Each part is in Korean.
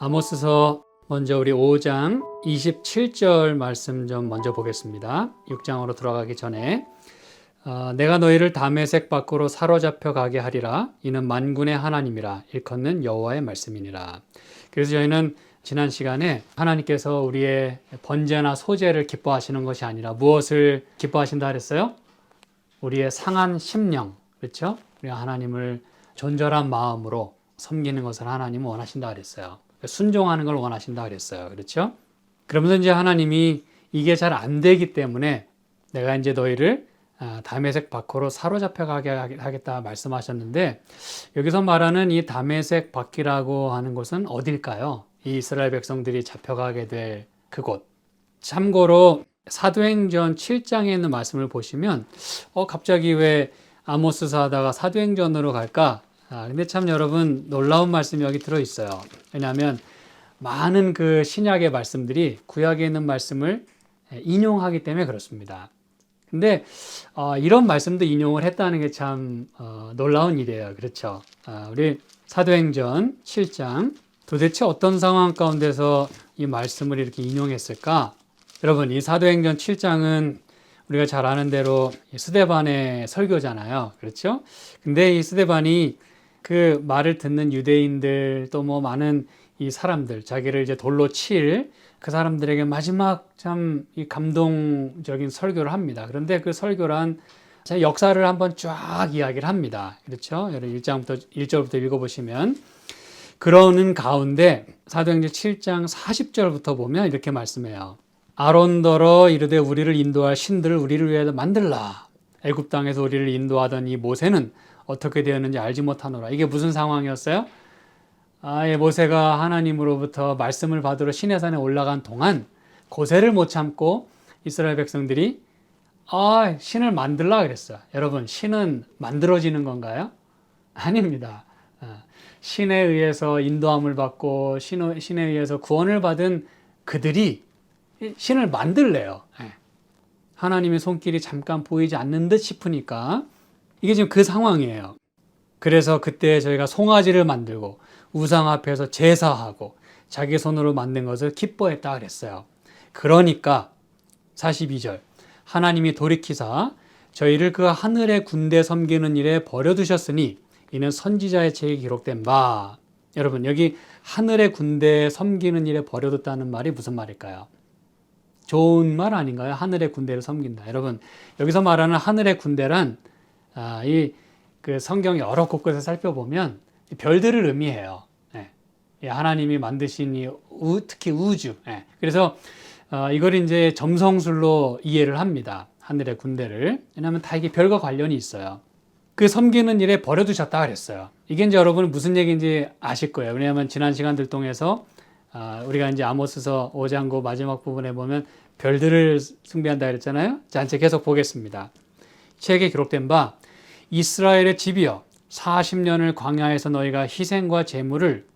아모스서 먼저 우리 5장 27절 말씀 좀 먼저 보겠습니다. 6장으로 들어가기 전에 내가 너희를 다메섹 밖으로 사로잡혀 가게 하리라. 이는 만군의 하나님이라. 일컫는 여호와의 말씀이니라. 그래서 저희는 지난 시간에 하나님께서 우리의 번제나 소제를 기뻐하시는 것이 아니라 무엇을 기뻐하신다 그랬어요? 우리의 상한 심령, 그렇죠? 우리가 하나님을 존절한 마음으로 섬기는 것을 하나님은 원하신다 그랬어요. 순종하는 걸 원하신다 그랬어요. 그렇죠? 그러면서 이제 하나님이 이게 잘 안 되기 때문에 내가 이제 너희를 다메섹 밖으로 사로잡혀 가게 하겠다 말씀하셨는데, 여기서 말하는 이 다메섹 밖이라고 하는 곳은 어딜까요? 이 이스라엘 백성들이 잡혀가게 될 그곳. 참고로 사도행전 7장에 있는 말씀을 보시면 갑자기 왜 아모스서 하다가 사도행전으로 갈까? 근데 참 여러분 놀라운 말씀이 여기 들어있어요. 왜냐하면 많은 그 신약의 말씀들이 구약에 있는 말씀을 인용하기 때문에 그렇습니다. 근데 이런 말씀도 인용을 했다는 게 참 놀라운 일이에요. 그렇죠? 우리 사도행전 7장 도대체 어떤 상황 가운데서 이 말씀을 이렇게 인용했을까? 여러분, 이 사도행전 7장은 우리가 잘 아는 대로 스데반의 설교잖아요. 그렇죠? 근데 이 스데반이 그 말을 듣는 유대인들 또 뭐 많은 이 사람들, 자기를 이제 돌로 칠 그 사람들에게 마지막 참 이 감동적인 설교를 합니다. 그런데 그 설교란 역사를 한번 쫙 이야기를 합니다. 그렇죠? 여러분 1절부터 읽어보시면, 그러는 가운데 사도행전 7장 40절부터 보면 이렇게 말씀해요. 아론더러 이르되 우리를 인도할 신들을 우리를 위하여 만들라. 애굽 땅에서 우리를 인도하던 이 모세는 어떻게 되었는지 알지 못하노라. 이게 무슨 상황이었어요? 모세가 하나님으로부터 말씀을 받으러 시내산에 올라간 동안 고세를 못 참고 이스라엘 백성들이 신을 만들라 그랬어요. 여러분, 신은 만들어지는 건가요? 아닙니다. 신에 의해서 인도함을 받고 신에 의해서 구원을 받은 그들이 신을 만들래요. 하나님의 손길이 잠깐 보이지 않는 듯 싶으니까 이게 지금 그 상황이에요. 그래서 그때 저희가 송아지를 만들고 우상 앞에서 제사하고 자기 손으로 만든 것을 기뻐했다 그랬어요. 그러니까 42절, 하나님이 돌이키사 저희를 그 하늘의 군대 섬기는 일에 버려두셨으니 이는 선지자의 책에 기록된 바. 여러분, 여기 하늘의 군대 섬기는 일에 버려뒀다는 말이 무슨 말일까요? 좋은 말 아닌가요? 하늘의 군대를 섬긴다. 여러분, 여기서 말하는 하늘의 군대란 그 성경 여러 곳곳에 살펴보면 별들을 의미해요. 하나님이 만드신 특히 우주. 그래서 이걸 이제 점성술로 이해를 합니다. 하늘의 군대를. 왜냐하면 다 이게 별과 관련이 있어요. 그 섬기는 일에 버려두셨다 그랬어요. 이게 이제 여러분은 무슨 얘기인지 아실 거예요. 왜냐하면 지난 시간들 통해서 우리가 이제 아모스서 5장 그 마지막 부분에 보면 별들을 숭배한다 그랬잖아요. 자, 이제 계속 보겠습니다. 책에 기록된 바 이스라엘의 집이여 40년을 광야에서 너희가 희생과 제물을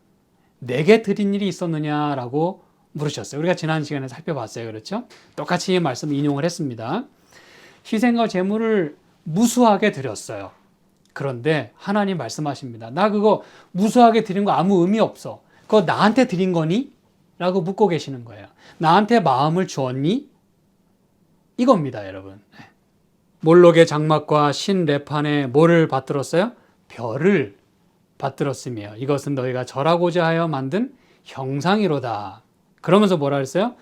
내게 드린 일이 있었느냐라고 물으셨어요. 우리가 지난 시간에 살펴봤어요. 그렇죠? 똑같이 이 말씀 인용을 했습니다. 희생과 제물을 무수하게 드렸어요. 그런데 하나님 말씀하십니다. 나 그거 무수하게 드린 거 아무 의미 없어. 그거 나한테 드린 거니? 라고 묻고 계시는 거예요. 나한테 마음을 주었니? 이겁니다, 여러분. 몰록의 장막과 신 레판에 뭐를 받들었어요? 별을 받들었으며 이것은 너희가 절하고자 하여 만든 형상이로다. 그러면서 뭐라 했어요?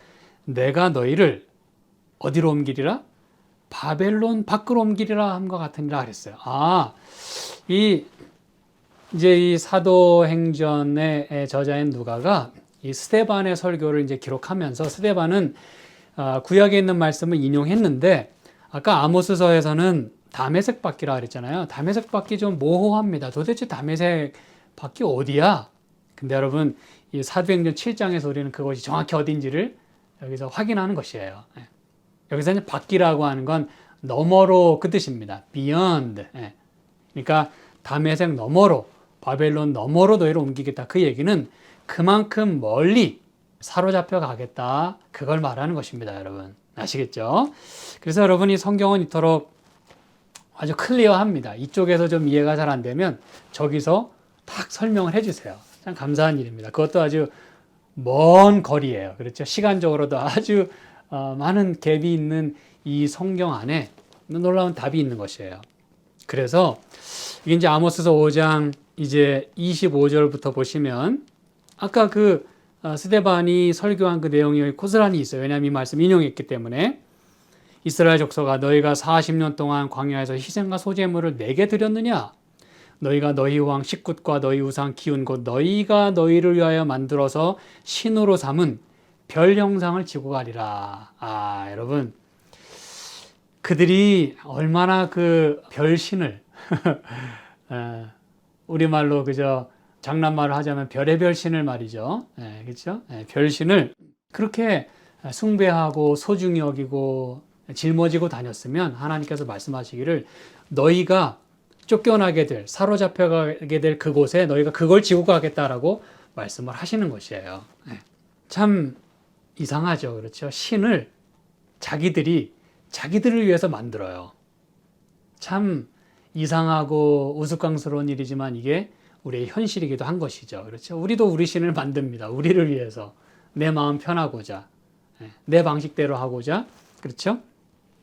내가 너희를 어디로 옮기리라? 바벨론 밖으로 옮기리라 함과 같으니라 그랬어요. 이제 이 사도행전의 저자인 누가가 이 스데반의 설교를 이제 기록하면서, 스데반은 구약에 있는 말씀을 인용했는데 아까 아모스서에서는 다메섹 밖이라 그랬잖아요. 다메섹 밖이 좀 모호합니다. 도대체 다메섹 밖이 어디야? 근데 여러분, 이 사도행전 7장에서 우리는 그것이 정확히 어딘지를 여기서 확인하는 것이에요. 여기서 이제 밖이라고 하는 건 너머로 그 뜻입니다. beyond. 그러니까 다메섹 너머로, 바벨론 너머로 너희를 옮기겠다. 그 얘기는 그만큼 멀리 사로잡혀 가겠다. 그걸 말하는 것입니다, 여러분. 아시겠죠? 그래서 여러분, 이 성경은 이토록 아주 클리어합니다. 이쪽에서 좀 이해가 잘 안 되면 저기서 딱 설명을 해주세요. 참 감사한 일입니다. 그것도 아주 먼 거리예요. 그렇죠? 시간적으로도 아주 많은 갭이 있는 이 성경 안에 놀라운 답이 있는 것이에요. 그래서 이게 이제 아모스서 5장 이제 25절부터 보시면 아까 그 스데반이 설교한 그 내용이 고스란히 있어요. 왜냐하면 이 말씀 인용했기 때문에 이스라엘 족속아 너희가 40년 동안 광야에서 희생과 소제물을 내게 드렸느냐? 너희가 너희 왕 식굿과 너희 우상 기운 곧 너희가 너희를 위하여 만들어서 신으로 삼은 별 형상을 지고 가리라. 여러분 그들이 얼마나 그 별신을 우리말로 그저 장난말을 하자면 별의별 신을 말이죠. 그렇죠? 별신을 그렇게 숭배하고 소중히 여기고 짊어지고 다녔으면 하나님께서 말씀하시기를 너희가 쫓겨나게 될, 사로잡혀가게 될 그곳에 너희가 그걸 지고 가겠다라고 말씀을 하시는 것이에요. 참 이상하죠. 그렇죠? 신을 자기들을 위해서 만들어요. 참 이상하고 우스꽝스러운 일이지만 이게 우리의 현실이기도 한 것이죠. 그렇죠? 우리도 우리 신을 만듭니다. 우리를 위해서. 내 마음 편하고자. 내 방식대로 하고자. 그렇죠?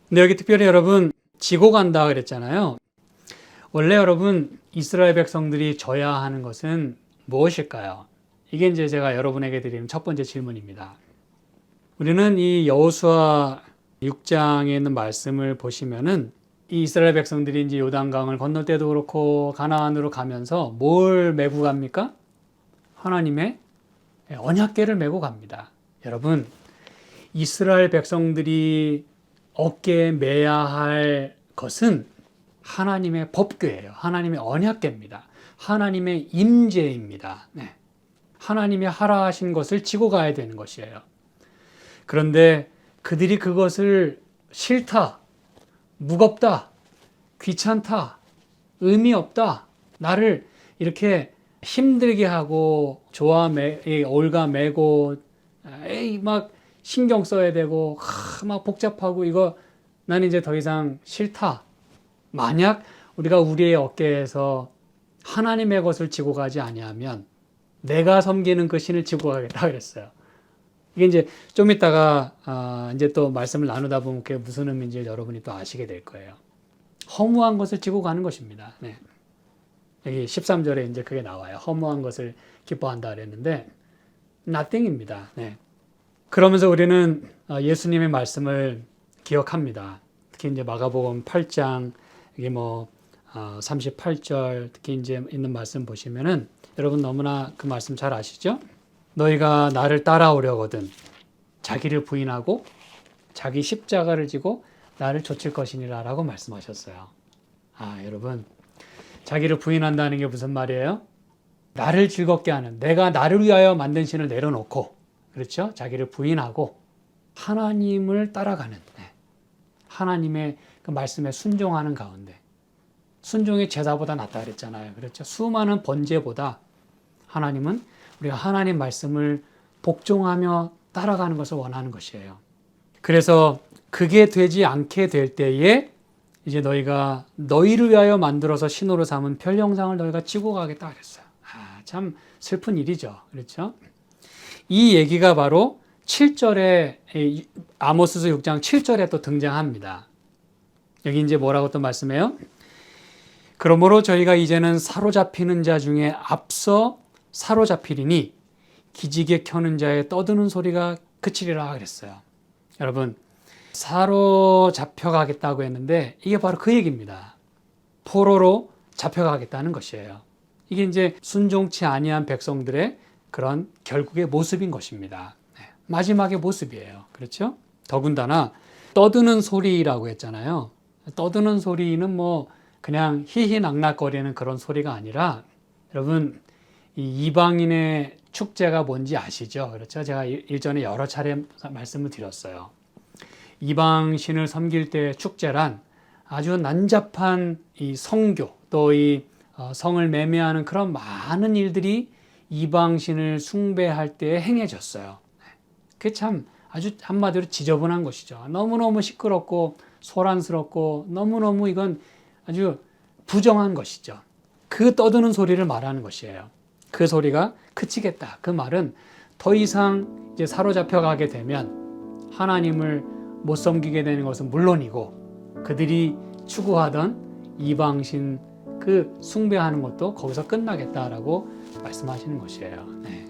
근데 여기 특별히 여러분, 지고 간다 그랬잖아요. 원래 여러분, 이스라엘 백성들이 져야 하는 것은 무엇일까요? 이게 이제 제가 여러분에게 드리는 첫 번째 질문입니다. 우리는 이 여호수아 6장에 있는 말씀을 보시면은 이 이스라엘 백성들이 이제 요단강을 건널 때도 그렇고 가나안으로 가면서 뭘 메고 갑니까? 하나님의 언약궤를 메고 갑니다. 여러분, 이스라엘 백성들이 어깨에 매야 할 것은 하나님의 법궤예요. 하나님의 언약궤입니다. 하나님의 임재입니다. 하나님이 하라 하신 것을 지고 가야 되는 것이에요. 그런데 그들이 그것을 싫다, 무겁다, 귀찮다, 의미 없다, 나를 이렇게 힘들게 하고 올가매고 막 신경 써야 되고 막 복잡하고 이거 나는 이제 더 이상 싫다. 만약 우리가 우리의 어깨에서 하나님의 것을 지고 가지 아니하면 내가 섬기는 그 신을 지고 가겠다 그랬어요. 이게 이제 좀 이따가 이제 또 말씀을 나누다 보면 그게 무슨 의미인지 여러분이 또 아시게 될 거예요. 허무한 것을 지고 가는 것입니다. 여기 13절에 이제 그게 나와요. 허무한 것을 기뻐한다 그랬는데 nothing입니다. 그러면서 우리는 예수님의 말씀을 기억합니다. 특히 이제 마가복음 8장 이게 38절 특히 이제 있는 말씀 보시면은 여러분 너무나 그 말씀 잘 아시죠? 너희가 나를 따라오려거든 자기를 부인하고 자기 십자가를 지고 나를 좇을 것이니라 라고 말씀하셨어요. 여러분 자기를 부인한다는 게 무슨 말이에요? 나를 즐겁게 하는 내가 나를 위하여 만든 신을 내려놓고 그렇죠? 자기를 부인하고 하나님을 따라가는 하나님의 그 말씀에 순종하는 가운데 순종이 제사보다 낫다 그랬잖아요. 그렇죠? 수많은 번제보다 하나님은 우리가 하나님 말씀을 복종하며 따라가는 것을 원하는 것이에요. 그래서 그게 되지 않게 될 때에 이제 너희가 너희를 위하여 만들어서 신으로 삼은 별 형상을 너희가 지고 가겠다 그랬어요. 참 슬픈 일이죠. 그렇죠? 이 얘기가 바로 7절에 아모스서 6장 7절에 또 등장합니다. 여기 이제 뭐라고 또 말씀해요? 그러므로 저희가 이제는 사로잡히는 자 중에 앞서 사로잡히리니 기지개 켜는 자의 떠드는 소리가 그치리라 그랬어요. 여러분 사로잡혀가겠다고 했는데 이게 바로 그 얘기입니다. 포로로 잡혀가겠다는 것이에요. 이게 이제 순종치 아니한 백성들의 그런 결국의 모습인 것입니다. 마지막의 모습이에요. 그렇죠? 더군다나 떠드는 소리라고 했잖아요. 떠드는 소리는 그냥 히히낙낙거리는 그런 소리가 아니라 여러분 이 이방인의 축제가 뭔지 아시죠? 그렇죠? 제가 일전에 여러 차례 말씀을 드렸어요. 이방신을 섬길 때 축제란 아주 난잡한 이 성교 또 이 성을 매매하는 그런 많은 일들이 이방신을 숭배할 때 행해졌어요. 그게 참 아주 한마디로 지저분한 것이죠. 너무너무 시끄럽고 소란스럽고 너무너무 이건 아주 부정한 것이죠. 그 떠드는 소리를 말하는 것이에요. 그 소리가 그치겠다. 그 말은 더 이상 이제 사로잡혀 가게 되면 하나님을 못 섬기게 되는 것은 물론이고 그들이 추구하던 이방신 그 숭배하는 것도 거기서 끝나겠다라고 말씀하시는 것이에요. 네.